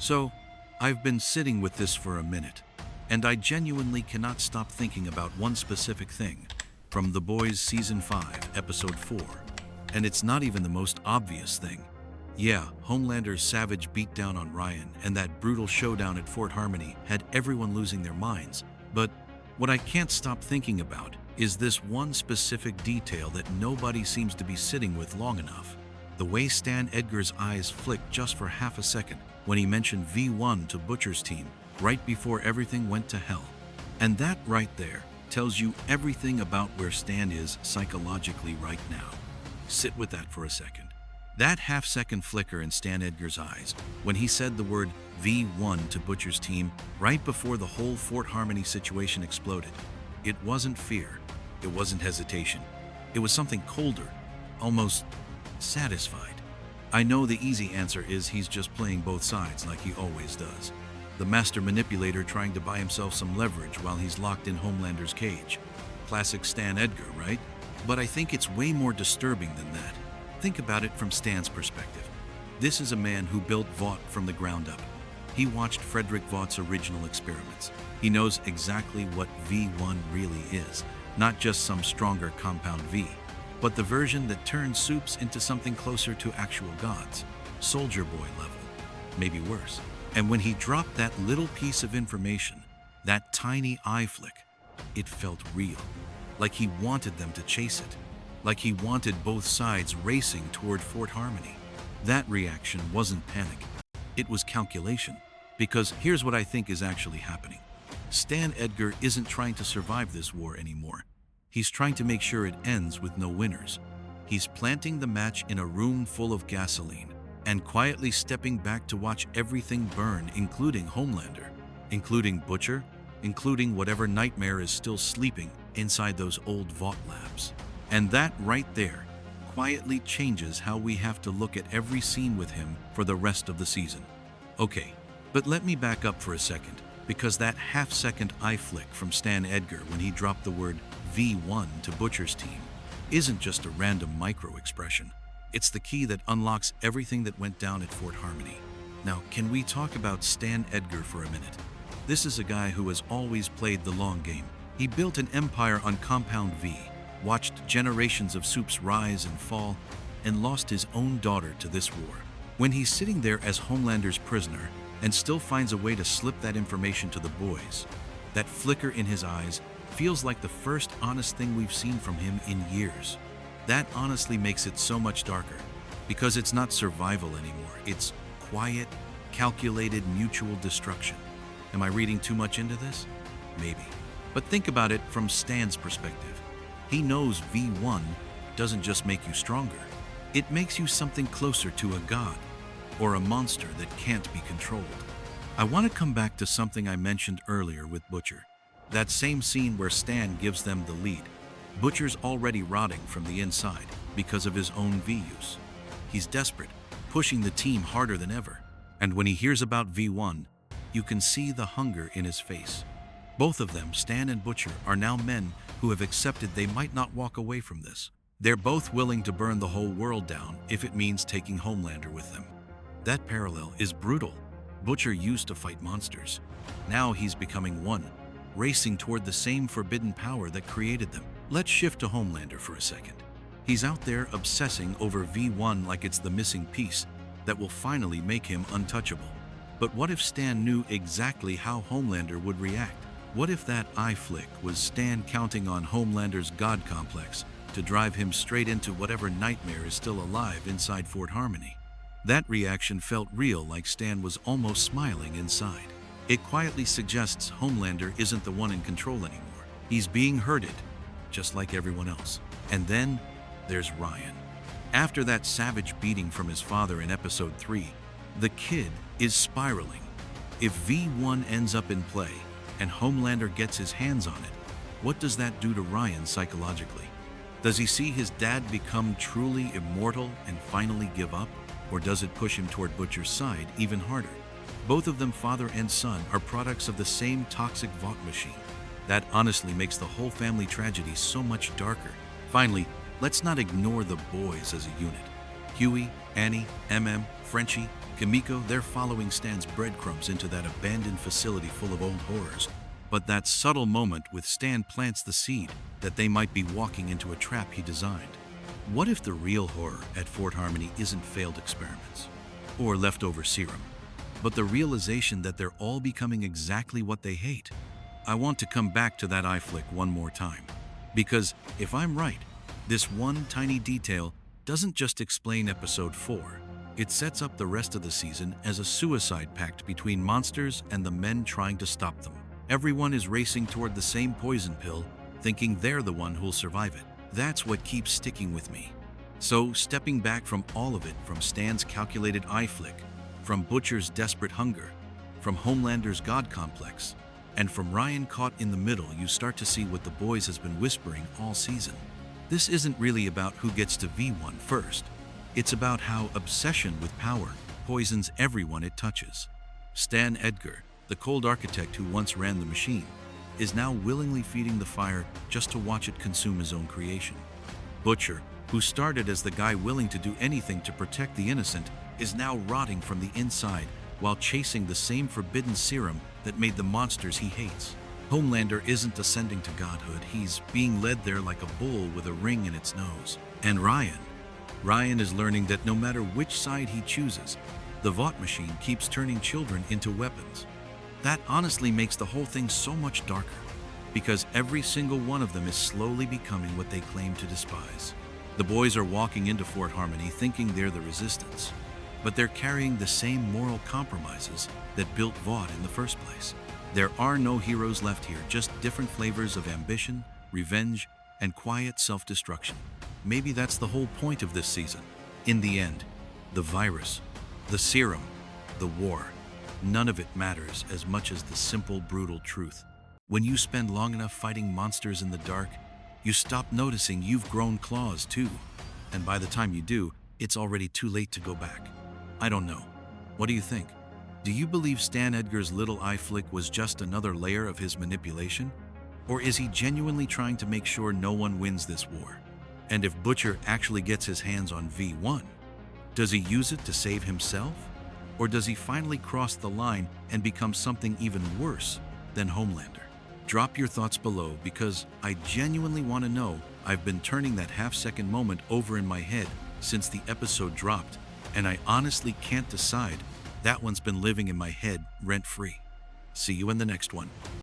So, I've been sitting with this for a minute, and I genuinely cannot stop thinking about one specific thing from The Boys Season 5, Episode 4. And it's not even the most obvious thing. Yeah, Homelander's savage beatdown on Ryan and that brutal showdown at Fort Harmony had everyone losing their minds. But what I can't stop thinking about is this one specific detail that nobody seems to be sitting with long enough. The way Stan Edgar's eyes flicked just for half a second when he mentioned V1 to Butcher's team right before everything went to hell. And that right there tells you everything about where Stan is psychologically right now. Sit with that for a second. That half-second flicker in Stan Edgar's eyes when he said the word V1 to Butcher's team right before the whole Fort Harmony situation exploded. It wasn't fear. It wasn't hesitation. It was something colder, almost satisfied. I know the easy answer is he's just playing both sides like he always does. The master manipulator trying to buy himself some leverage while he's locked in Homelander's cage. Classic Stan Edgar, right? But I think it's way more disturbing than that. Think about it from Stan's perspective. This is a man who built Vought from the ground up. He watched Frederick Vaught's original experiments. He knows exactly what V1 really is, not just some stronger compound V, but the version that turns supes into something closer to actual gods, Soldier Boy level, maybe worse. And when he dropped that little piece of information, that tiny eye flick, it felt real. Like he wanted them to chase it. Like he wanted both sides racing toward Fort Harmony. That reaction wasn't panic. It was calculation. Because here's what I think is actually happening. Stan Edgar isn't trying to survive this war anymore. He's trying to make sure it ends with no winners. He's planting the match in a room full of gasoline and quietly stepping back to watch everything burn, including Homelander, including Butcher, including whatever nightmare is still sleeping inside those old Vought labs. And that right there quietly changes how we have to look at every scene with him for the rest of the season. Okay, but let me back up for a second, because that half-second eye flick from Stan Edgar when he dropped the word V1 to Butcher's team isn't just a random micro-expression. It's the key that unlocks everything that went down at Fort Harmony. Now, can we talk about Stan Edgar for a minute? This is a guy who has always played the long game. He built an empire on Compound V, watched generations of supes rise and fall, and lost his own daughter to this war. When he's sitting there as Homelander's prisoner and still finds a way to slip that information to the boys, that flicker in his eyes feels like the first honest thing we've seen from him in years. That honestly makes it so much darker, because it's not survival anymore. It's quiet, calculated mutual destruction. Am I reading too much into this? Maybe. But think about it from Stan's perspective. He knows V1 doesn't just make you stronger. It makes you something closer to a god, or a monster that can't be controlled. I want to come back to something I mentioned earlier with Butcher. That same scene where Stan gives them the lead. Butcher's already rotting from the inside because of his own V use. He's desperate, pushing the team harder than ever. And when he hears about V1, you can see the hunger in his face. Both of them, Stan and Butcher, are now men who have accepted they might not walk away from this. They're both willing to burn the whole world down if it means taking Homelander with them. That parallel is brutal. Butcher used to fight monsters. Now he's becoming one, racing toward the same forbidden power that created them. Let's shift to Homelander for a second. He's out there obsessing over V1 like it's the missing piece that will finally make him untouchable. But what if Stan knew exactly how Homelander would react? What if that eye flick was Stan counting on Homelander's god complex to drive him straight into whatever nightmare is still alive inside Fort Harmony? That reaction felt real, like Stan was almost smiling inside. It quietly suggests Homelander isn't the one in control anymore. He's being herded, just like everyone else. And then there's Ryan. After that savage beating from his father in episode 3, the kid is spiraling. If V1 ends up in play and Homelander gets his hands on it, what does that do to Ryan psychologically? Does he see his dad become truly immortal and finally give up? Or does it push him toward Butcher's side even harder? Both of them, father and son, are products of the same toxic Vought machine. That honestly makes the whole family tragedy so much darker. Finally, let's not ignore the boys as a unit. Huey, Annie, Frenchie, Kimiko, they're following Stan's breadcrumbs into that abandoned facility full of old horrors. But that subtle moment with Stan plants the seed that they might be walking into a trap he designed. What if the real horror at Fort Harmony isn't failed experiments or leftover serum, but the realization that they're all becoming exactly what they hate? I want to come back to that eye flick one more time, because if I'm right, this one tiny detail doesn't just explain episode 4. It sets up the rest of the season as a suicide pact between monsters and the men trying to stop them. Everyone is racing toward the same poison pill, thinking they're the one who'll survive it. That's what keeps sticking with me. So, stepping back from all of it, from Stan's calculated eye flick, from Butcher's desperate hunger, from Homelander's God complex, and from Ryan caught in the middle, you start to see what the boys has been whispering all season. This isn't really about who gets to V1 first. It's about how obsession with power poisons everyone it touches. Stan Edgar, the cold architect who once ran the machine, is now willingly feeding the fire just to watch it consume his own creation. Butcher, who started as the guy willing to do anything to protect the innocent, is now rotting from the inside while chasing the same forbidden serum that made the monsters he hates. Homelander isn't ascending to godhood, he's being led there like a bull with a ring in its nose. And Ryan is learning that no matter which side he chooses, the Vought machine keeps turning children into weapons. That honestly makes the whole thing so much darker, because every single one of them is slowly becoming what they claim to despise. The boys are walking into Fort Harmony thinking they're the resistance, but they're carrying the same moral compromises that built Vought in the first place. There are no heroes left here, just different flavors of ambition, revenge, and quiet self-destruction. Maybe that's the whole point of this season. In the end, the virus, the serum, the war, none of it matters as much as the simple, brutal truth. When you spend long enough fighting monsters in the dark, you stop noticing you've grown claws too. And by the time you do, it's already too late to go back. I don't know. What do you think? Do you believe Stan Edgar's little eye flick was just another layer of his manipulation? Or is he genuinely trying to make sure no one wins this war? And if Butcher actually gets his hands on V1, does he use it to save himself? Or does he finally cross the line and become something even worse than Homelander? Drop your thoughts below, because I genuinely want to know. I've been turning that half-second moment over in my head since the episode dropped, and I honestly can't decide. That one's been living in my head rent-free. See you in the next one.